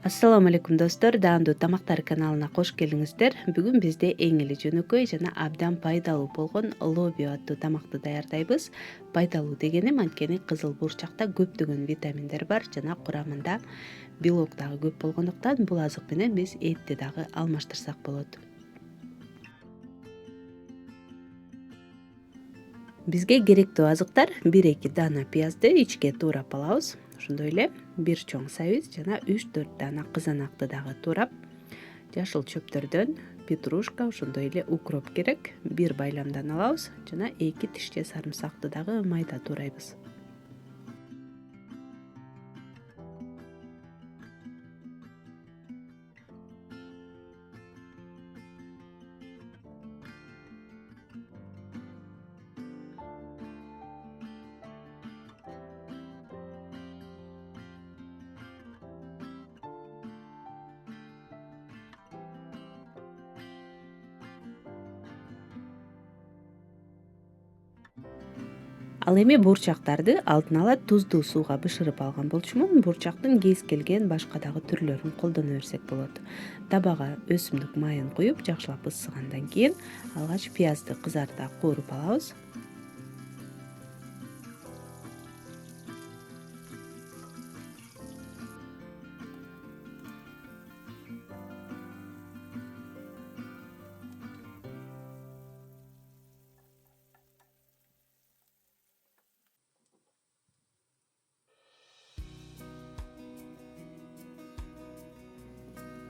Ассаламу алейкум достор, даамдуу тамактар каналына кош келиңиздер. Бүгүн бизде эң эле жөнөкөй жана абдан пайдалуу болгон лобио аттуу тамакты даярдайбыз. Пайдалуу дегеним анткени кызыл бурчакта көптөгөн витаминдер бар жана курамында белок дагы көп болгондуктан бул азык менен биз этти дагы алмаштырсак болот. Бизге керектүү азыктар 1-2 дана пиязды ичке туурап алабыз. Ошондой эле 1 чоң сабиз жана 3-4 дана кызанакты дагы туурап, жашыл чөптөрдөн петрушка, ошондой эле укроп керек. 1 байламдан алабыз жана 2 тишче сарымсакты дагы майда туурайбыз. Ал эми бурчактарды алдын ала туздуу сууга бышырып алган болчумун. Бурчактын кез келген башка дагы түрлөрүн колдоно берсек болот. Табага өсүмдүк майын куюп, жакшылап ысыгандан кийин алгач пиязды кызарта кууруп алабыз.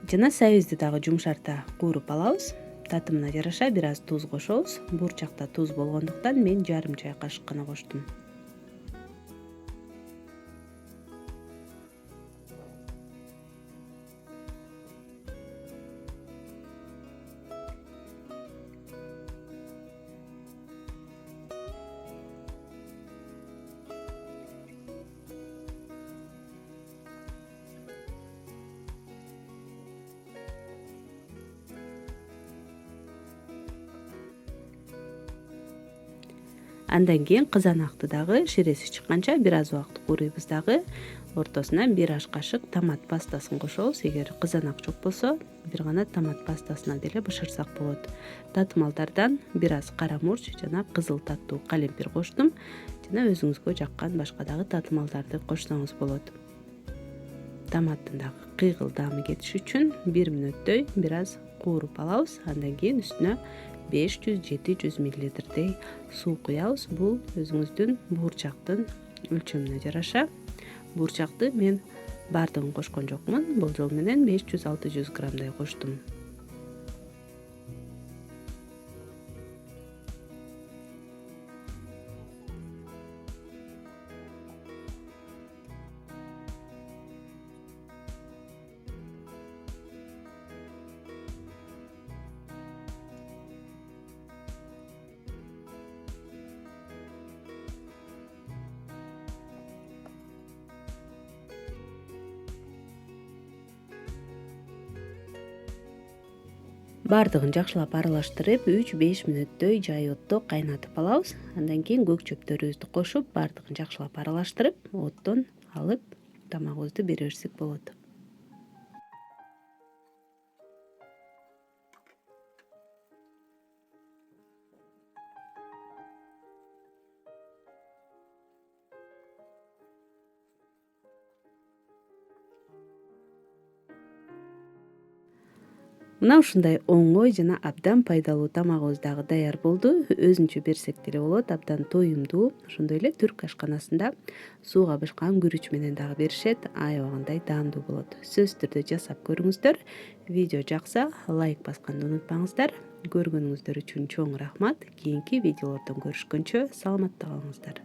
Жана сабизди дагы жумшарта кууруп алабыз. Татымына жараша бир аз туз кошобуз. Бурчакта туз болгондуктан мен жарым чай кашык гана коштум. Андан кийин кызанакты дагы ширеси чыкканча бир аз убакыт кууруйбуз дагы. Ортосуна 1 аш кашык томат пастасын кошобуз. Эгер кызанак жок болсо, бир гана томат пастасына деле бышырсак болот. Татымалдардан бир аз кара мурч жана кызыл таттуу калемпир коштум. Жана өзүңүзгө жаккан башка дагы татымалдарды кошсоңуз болот. Томаттын дагы кыйгылдамы кетиш үчүн 1 мүнөттөй бир аз кууруп алабыз. Андан кийин үстүнө 500-700 мл суу куябыз. Бул өзүңүздүн бурчактын өлчөмүнө жараша. Бурчакты мен баардыгын кошкон жокмун. Болжол менен 500-600 граммдай коштум. Баардыгын жакшылап аралаштырып 3-5 мүнөттөй жай отто кайнатып алабыз. Андан кийин көк чөптөрүбүздү кошуп, баардыгын жакшылап аралаштырып, оттон алып тамагыбызды бере берсек болот. Мына ушундай оңой жана абдан пайдалуу тамагыбыз дагы даяр болду. Өзүнчө берсек деле болот, абдан тоюмдуу. Ошондой эле түрк ашканасында сууга бышкан күрүч менен дагы беришет. Аябагандай даамдуу болот. Сөзсүз түрдө жасап көрүңүздөр. Видео жакса, лайк басканды унутпаңыздар. Көргөнүңүздөр үчүн чоң рахмат. Кийинки видеолордон көрүшкөнчө саламатта калыңыздар.